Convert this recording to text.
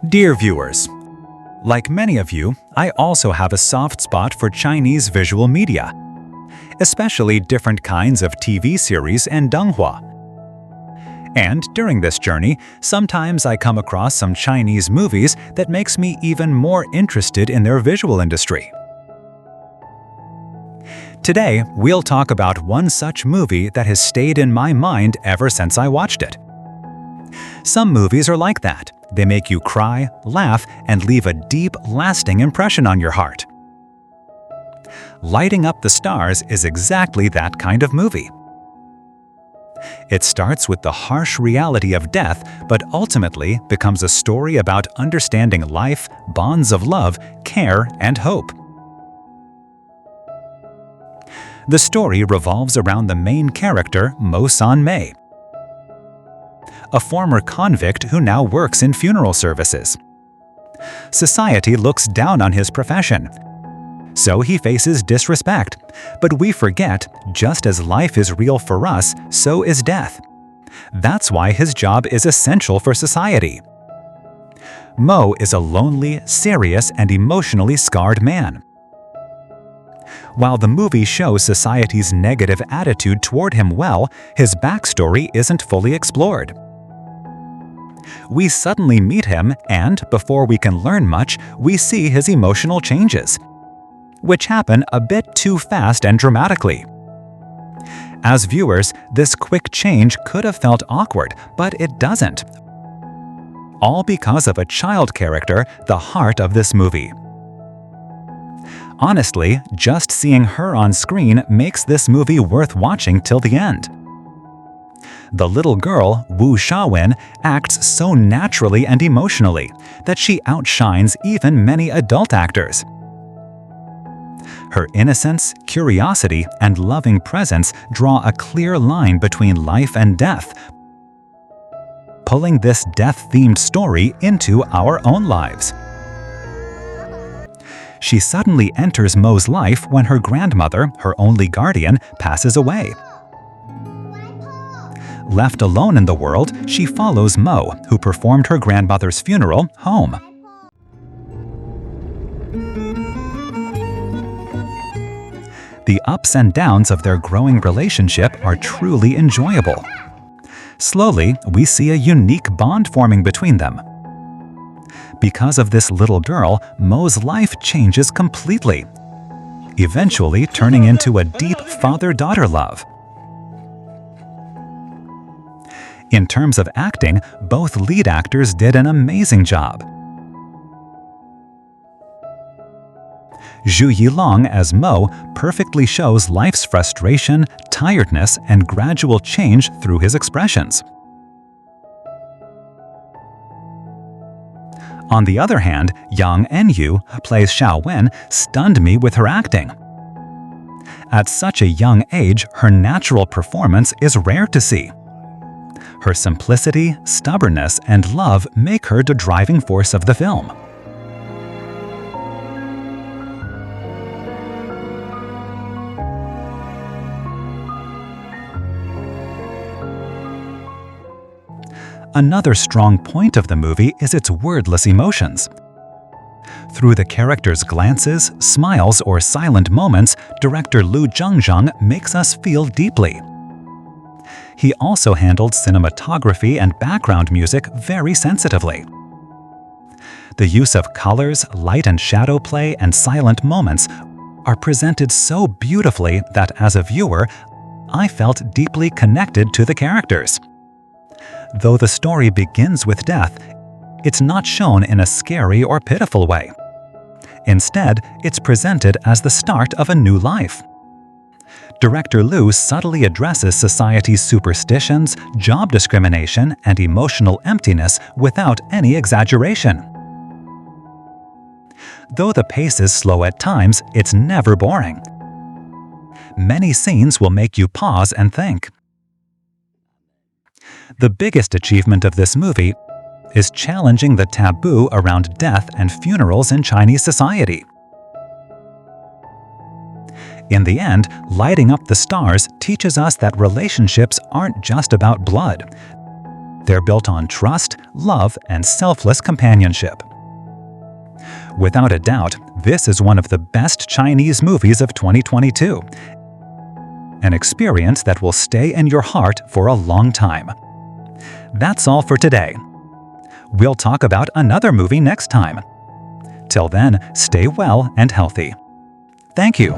Dear viewers, like many of you, I also have a soft spot for Chinese visual media, especially different kinds of TV series and donghua. And during this journey, sometimes I come across some Chinese movies that makes me even more interested in their visual industry. Today, we'll talk about one such movie that has stayed in my mind ever since I watched it. Some movies are like that. They make you cry, laugh, and leave a deep, lasting impression on your heart. Lighting Up the Stars is exactly that kind of movie. It starts with the harsh reality of death, but ultimately becomes a story about understanding life, bonds of love, care, and hope. The story revolves around the main character, Mo San-mei, a former convict who now works in funeral services. Society looks down on his profession, so he faces disrespect. But we forget, just as life is real for us, so is death. That's why his job is essential for society. Mo is a lonely, serious, and emotionally scarred man. While the movie shows society's negative attitude toward him well, his backstory isn't fully explored. We suddenly meet him, and before we can learn much, we see his emotional changes, which happen a bit too fast and dramatically. As viewers, this quick change could have felt awkward, but it doesn't. All because of a child character, the heart of this movie. Honestly, just seeing her on screen makes this movie worth watching till the end. The little girl, Wu Shaowen, acts so naturally and emotionally that she outshines even many adult actors. Her innocence, curiosity, and loving presence draw a clear line between life and death, pulling this death-themed story into our own lives. She suddenly enters Mo's life when her grandmother, her only guardian, passes away. Left alone in the world, she follows Mo, who performed her grandmother's funeral, home. The ups and downs of their growing relationship are truly enjoyable. Slowly, we see a unique bond forming between them. Because of this little girl, Mo's life changes completely, eventually turning into a deep father-daughter love. In terms of acting, both lead actors did an amazing job. Zhu Yilong as Mo perfectly shows life's frustration, tiredness, and gradual change through his expressions. On the other hand, Yang Enyu, who plays Xiao Wen, stunned me with her acting. At such a young age, her natural performance is rare to see. Her simplicity, stubbornness, and love make her the driving force of the film. Another strong point of the movie is its wordless emotions. Through the characters' glances, smiles, or silent moments, director Liu Jiangjiang makes us feel deeply. He also handled cinematography and background music very sensitively. The use of colors, light and shadow play, and silent moments are presented so beautifully that as a viewer, I felt deeply connected to the characters. Though the story begins with death, it's not shown in a scary or pitiful way. Instead, it's presented as the start of a new life. Director Liu subtly addresses society's superstitions, job discrimination, and emotional emptiness without any exaggeration. Though the pace is slow at times, it's never boring. Many scenes will make you pause and think. The biggest achievement of this movie is challenging the taboo around death and funerals in Chinese society. In the end, Lighting Up the Stars teaches us that relationships aren't just about blood. They're built on trust, love, and selfless companionship. Without a doubt, this is one of the best Chinese movies of 2022. An experience that will stay in your heart for a long time. That's all for today. We'll talk about another movie next time. Till then, stay well and healthy. Thank you.